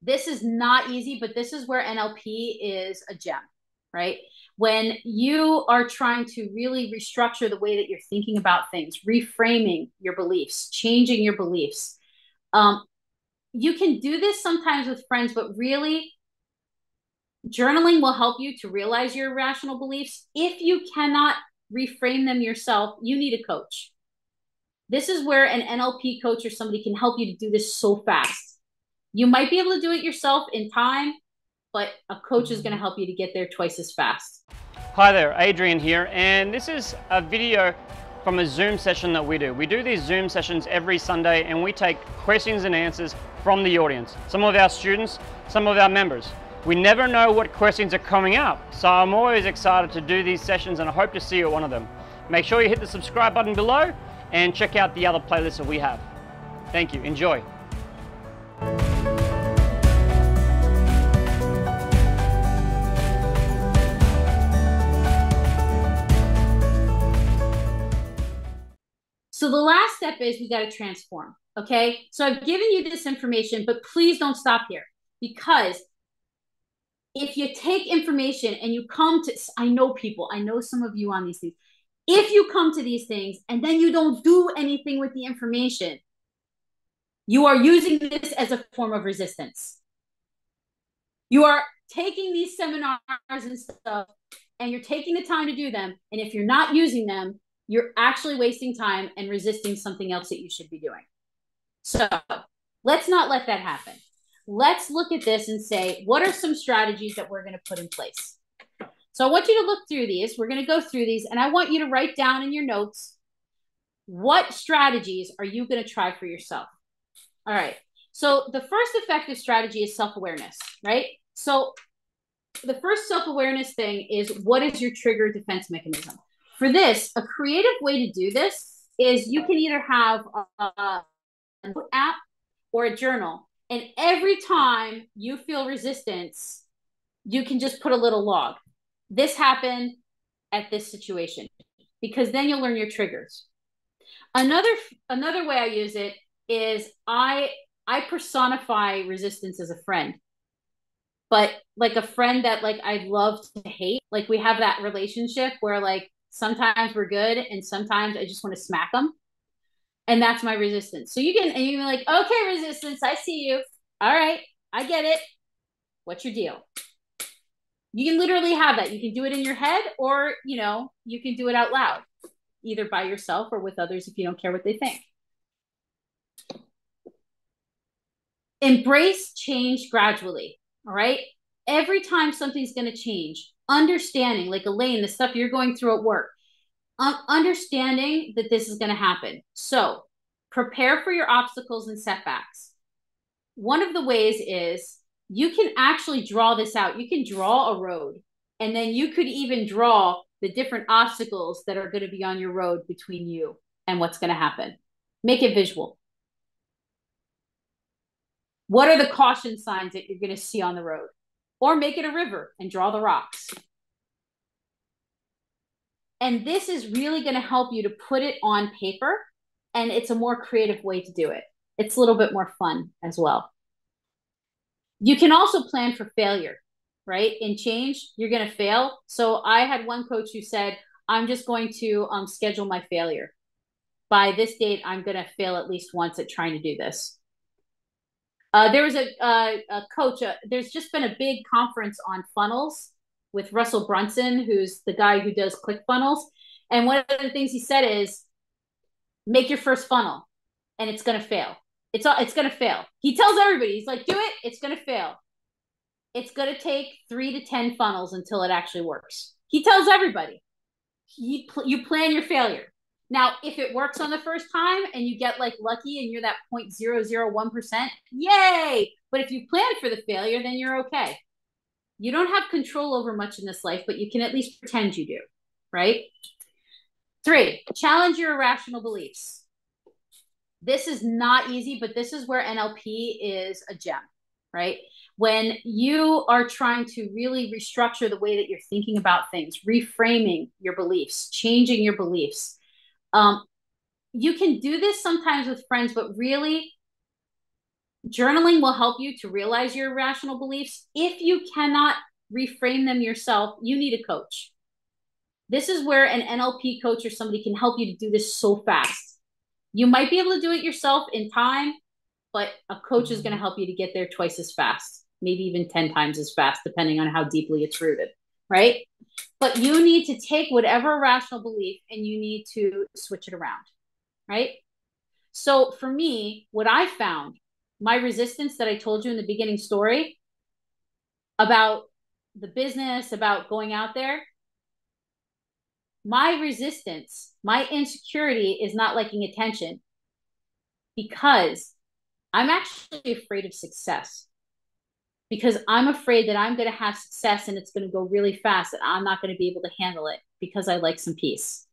This is not easy, but this is where NLP is a gem, right? When you are trying to really restructure the way that you're thinking about things, reframing your beliefs, changing your beliefs. You can do this sometimes with friends, but really journaling will help you to realize your irrational beliefs. If you cannot reframe them yourself, you need a coach. This is where an NLP coach or somebody can help you to do this so fast. You might be able to do it yourself in time, but a coach is going to help you to get there twice as fast. Hi there, Adrian here, and this is a video from a Zoom session that we do. We do these Zoom sessions every Sunday, and we take questions and answers from the audience. Some of our students, some of our members. We never know what questions are coming up, so I'm always excited to do these sessions, and I hope to see you at one of them. Make sure you hit the subscribe button below and check out the other playlists that we have. Thank you, enjoy. So the last step is we got to transform, okay? So I've given you this information, but please don't stop here, because if you take information and you come to, I know people, I know some of you on these things. If you come to these things and then you don't do anything with the information, you are using this as a form of resistance. You are taking these seminars and stuff and you're taking the time to do them. And if you're not using them, you're actually wasting time and resisting something else that you should be doing. So let's not let that happen. Let's look at this and say, what are some strategies that we're going to put in place? So I want you to look through these. We're going to go through these, and I want you to write down in your notes, what strategies are you going to try for yourself? All right. So the first effective strategy is self-awareness, right? So the first self-awareness thing is, what is your trigger defense mechanism? For this, a creative way to do this is you can either have an app or a journal. And every time you feel resistance, you can just put a little log. This happened at this situation, because then you'll learn your triggers. Another way I use it is I personify resistance as a friend, but like a friend that like I love to hate. Like we have that relationship where like sometimes we're good and sometimes I just want to smack them. And that's my resistance. So you can be like, okay, resistance, I see you. All right, I get it. What's your deal? You can literally have that. You can do it in your head, or, you know, you can do it out loud, either by yourself or with others if you don't care what they think. Embrace change gradually, all right? Every time something's going to change, understanding, like Elaine, the stuff you're going through at work, understanding that this is going to happen. So prepare for your obstacles and setbacks. One of the ways is you can actually draw this out. You can draw a road, and then you could even draw the different obstacles that are going to be on your road between you and what's going to happen. Make it visual. What are the caution signs that you're going to see on the road? Or make it a river and draw the rocks. And this is really going to help you to put it on paper, and it's a more creative way to do it. It's a little bit more fun as well. You can also plan for failure, right? In change, you're going to fail. So I had one coach who said, I'm just going to schedule my failure. By this date, I'm going to fail at least once at trying to do this. There was a coach, there's just been a big conference on funnels with Russell Brunson, who's the guy who does ClickFunnels. And one of the things he said is, make your first funnel and it's going to fail. It's going to fail. He tells everybody, he's like, do it. It's going to fail. It's going to take 3 to 10 funnels until it actually works. He tells everybody, you plan your failure. Now, if it works on the first time and you get like lucky and you're that 0.001%, yay. But if you plan for the failure, then you're okay. You don't have control over much in this life, but you can at least pretend you do, right? 3, challenge your irrational beliefs. This is not easy, but this is where NLP is a gem, right? When you are trying to really restructure the way that you're thinking about things, reframing your beliefs, changing your beliefs. You can do this sometimes with friends, but really Journaling will help you to realize your irrational beliefs. If you cannot reframe them yourself, you need a coach. This is where an NLP coach or somebody can help you to do this so fast. You might be able to do it yourself in time, but a coach is going to help you to get there twice as fast, maybe even 10 times as fast, depending on how deeply it's rooted, right? But you need to take whatever irrational belief and you need to switch it around, right? So for me, what I found, my resistance that I told you in the beginning story about the business, about going out there, my resistance, my insecurity is not liking attention because I'm actually afraid of success. Because I'm afraid that I'm going to have success and it's going to go really fast and I'm not going to be able to handle it because I like some peace.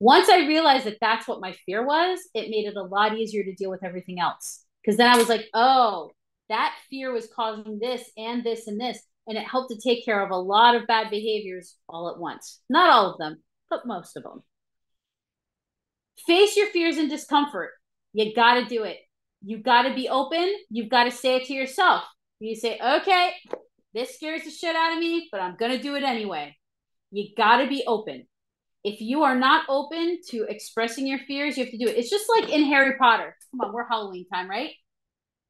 Once I realized that that's what my fear was, it made it a lot easier to deal with everything else. Because then I was like, oh, that fear was causing this and this and this. And it helped to take care of a lot of bad behaviors all at once. Not all of them, but most of them. Face your fears and discomfort. You got to do it. You got to be open. You've got to say it to yourself. You say, okay, this scares the shit out of me, but I'm going to do it anyway. You got to be open. If you are not open to expressing your fears, you have to do it. It's just like in Harry Potter. Come on, we're Halloween time, right?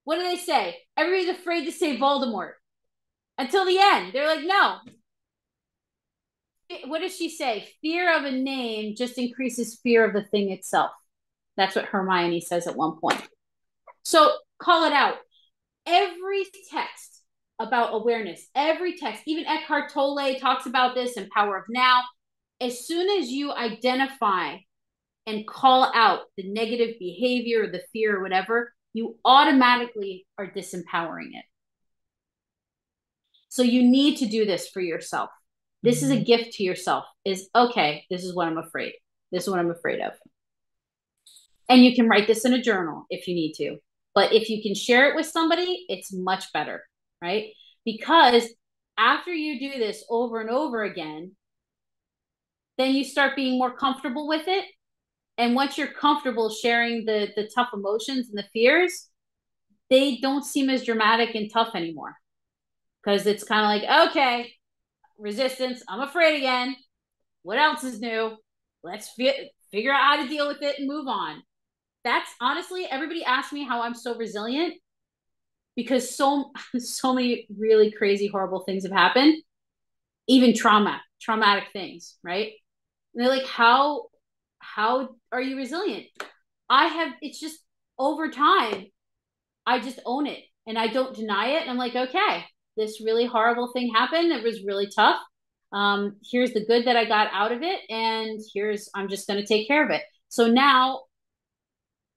What do they say? Everybody's afraid to say Voldemort until the end. They're like, no. What does she say? Fear of a name just increases fear of the thing itself. That's what Hermione says at one point. So call it out. Every text about awareness, every text, even Eckhart Tolle talks about this in Power of Now. As soon as you identify and call out the negative behavior or the fear or whatever, you automatically are disempowering it. So you need to do this for yourself. This is a gift to yourself is, okay, this is what I'm afraid. This is what I'm afraid of. And you can write this in a journal if you need to. But if you can share it with somebody, it's much better, right? Because after you do this over and over again, then you start being more comfortable with it. And once you're comfortable sharing the tough emotions and the fears, they don't seem as dramatic and tough anymore. Because it's kind of like, okay, resistance, I'm afraid again. What else is new? Let's figure out how to deal with it and move on. That's honestly, everybody asks me how I'm so resilient because so many really crazy, horrible things have happened. Even traumatic things, right? And they're like, how are you resilient? It's just over time, I just own it and I don't deny it. And I'm like, okay, this really horrible thing happened. It was really tough. Here's the good that I got out of it. And I'm just going to take care of it. So now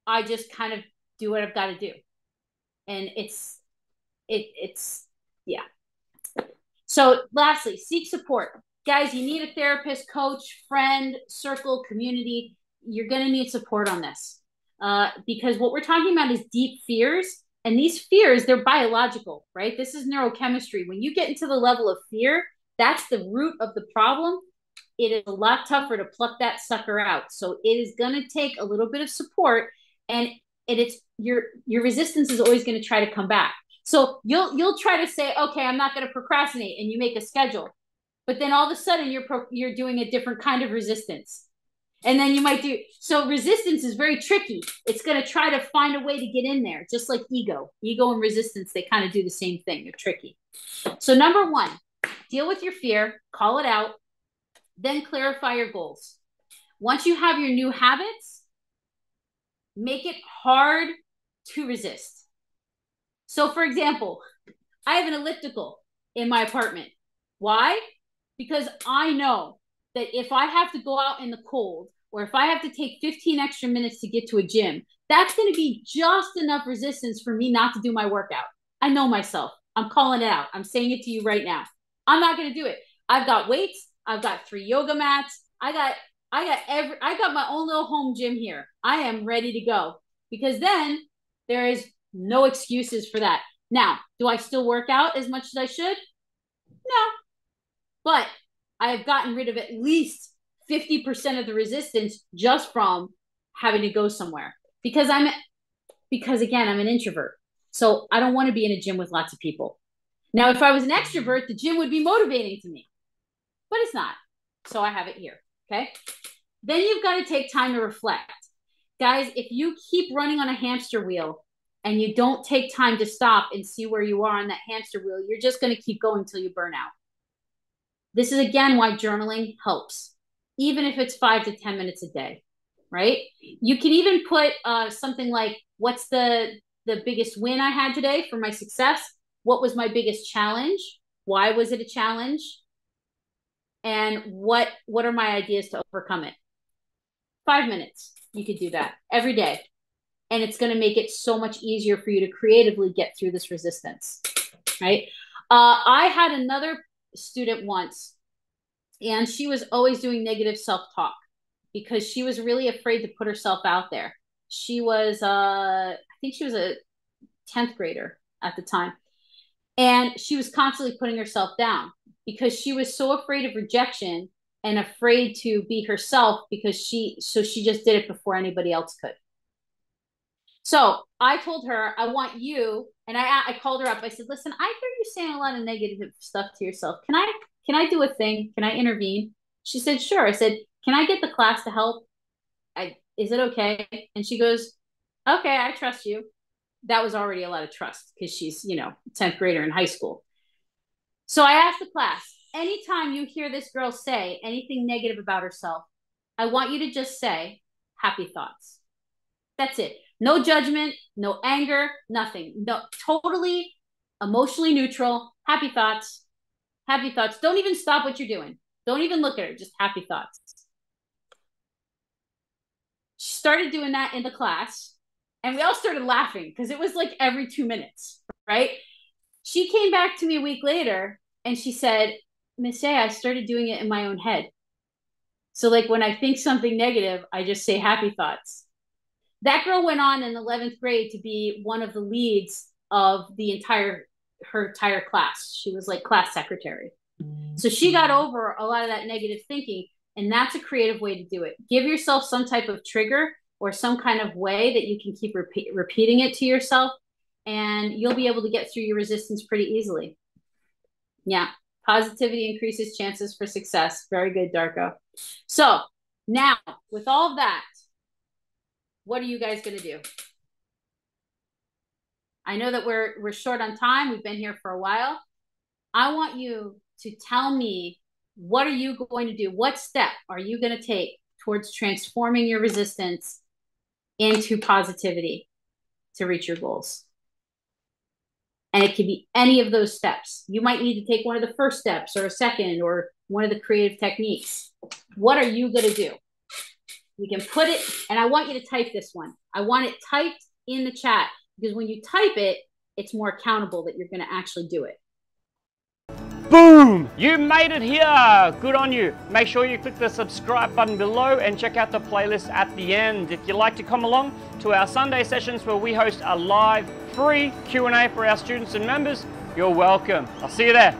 I just kind of do what I've got to do. And it's, yeah. So lastly, seek support. Guys, you need a therapist, coach, friend, circle, community. You're going to need support on this because what we're talking about is deep fears. And these fears, they're biological, right? This is neurochemistry. When you get into the level of fear, that's the root of the problem. It is a lot tougher to pluck that sucker out. So it is going to take a little bit of support, and it's your resistance is always going to try to come back. So you'll try to say, okay, I'm not going to procrastinate, and you make a schedule. But then all of a sudden you're doing a different kind of resistance. And then you might so resistance is very tricky. It's going to try to find a way to get in there, just like ego and resistance. They kind of do the same thing. They're tricky. So number one, deal with your fear, call it out, then clarify your goals. Once you have your new habits, make it hard to resist. So for example, I have an elliptical in my apartment. Why? Because I know that if I have to go out in the cold or if I have to take 15 extra minutes to get to a gym, that's going to be just enough resistance for me not to do my workout. I know myself. I'm calling it out. I'm saying it to you right now. I'm not going to do it. I've got weights. I've got 3 yoga mats. I got my own little home gym here. I am ready to go because then there is no excuses for that. Now, do I still work out as much as I should? No. But I have gotten rid of at least 50% of the resistance just from having to go somewhere because because again, I'm an introvert. So I don't want to be in a gym with lots of people. Now, if I was an extrovert, the gym would be motivating to me, but it's not. So I have it here. Okay. Then you've got to take time to reflect. Guys, if you keep running on a hamster wheel and you don't take time to stop and see where you are on that hamster wheel, you're just going to keep going until you burn out. This is, again, why journaling helps, even if it's 5 to 10 minutes a day, right? You can even put something like, what's the biggest win I had today for my success? What was my biggest challenge? Why was it a challenge? And what are my ideas to overcome it? 5 minutes. You could do that every day. And it's going to make it so much easier for you to creatively get through this resistance, right? I had another student once, and she was always doing negative self-talk because she was really afraid to put herself out there. She was, I think she was a 10th grader at the time. And she was constantly putting herself down because she was so afraid of rejection and afraid to be herself because she just did it before anybody else could. So I told her, I want you, and I called her up. I said, listen, I hear you saying a lot of negative stuff to yourself. Can I do a thing? Can I intervene? She said, sure. I said, can I get the class to help? Is it okay? And she goes, okay, I trust you. That was already a lot of trust because she's, 10th grader in high school. So I asked the class, anytime you hear this girl say anything negative about herself, I want you to just say happy thoughts. That's it. No judgment, no anger, nothing. No, totally emotionally neutral. Happy thoughts. Happy thoughts. Don't even stop what you're doing. Don't even look at her. Just happy thoughts. She started doing that in the class, and we all started laughing because it was like every 2 minutes, right? She came back to me a week later, and she said, Miss A, I started doing it in my own head. So like when I think something negative, I just say happy thoughts. That girl went on in 11th grade to be one of the leads of her entire class. She was like class secretary. So she got over a lot of that negative thinking, and that's a creative way to do it. Give yourself some type of trigger or some kind of way that you can keep repeating it to yourself, and you'll be able to get through your resistance pretty easily. Yeah. Positivity increases chances for success. Very good, Darko. So now, with all of that, what are you guys going to do? I know that we're short on time. We've been here for a while. I want you to tell me, what are you going to do? What step are you going to take towards transforming your resistance into positivity to reach your goals? And it could be any of those steps. You might need to take one of the first steps or a second or one of the creative techniques. What are you going to do? You can put it, and I want you to type this one. I want it typed in the chat because when you type it, it's more accountable that you're going to actually do it. Boom! You made it here! Good on you. Make sure you click the subscribe button below and check out the playlist at the end. If you'd like to come along to our Sunday sessions where we host a live, free Q&A for our students and members, you're welcome. I'll see you there.